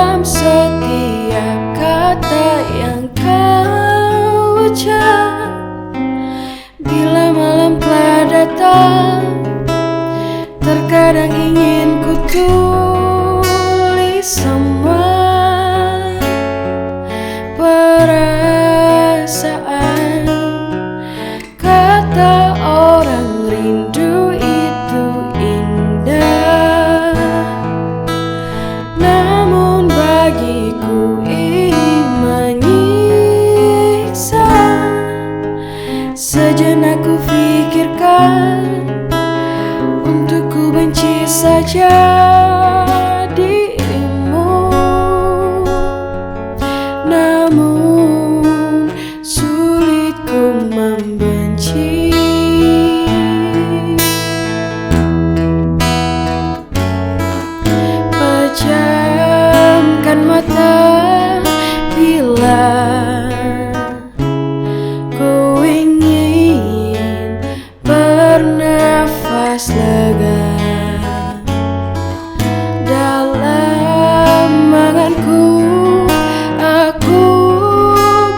dalam setiap kata yang kau ucap. Bila malam telah datang, terkadang ingin ku tulis semua perasaan. Kata orang rindu itu indah, namun bagiku ini menyiksa. Sejenak ku pikirkan untuk ku benci saja dirimu, namun sulit ku membenci. Pejamkan mata bila ku ingin bernafas lega. Dalam anganku aku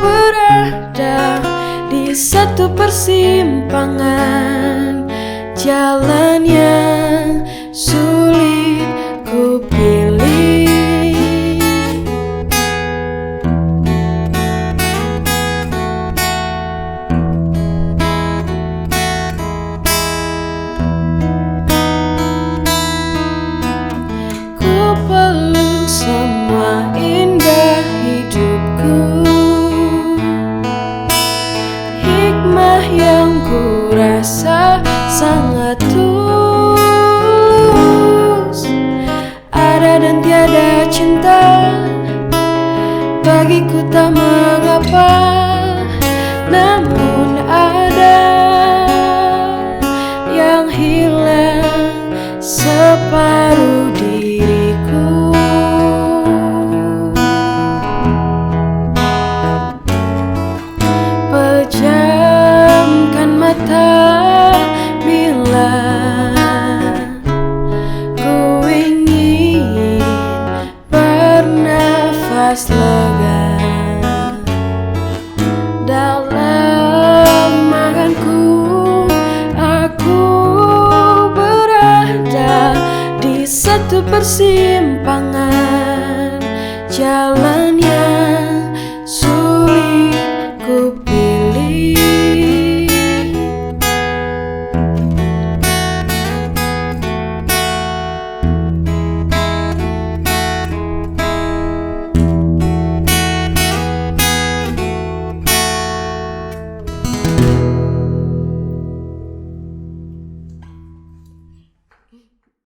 berada di satu persimpangan, jalan yang sulit ku pilih. Ku peluk semua indah hidupku, hikmah yang ku rasa sangat tulus. Ada dan tiada cinta bagiku tak mengapa, namun ada yang hilang separuh diriku. Pejamkan mata bila ku ingin bernafas lega. Dalam anganku aku berada di satu persimpangan, jalan yang sulit ku pilih.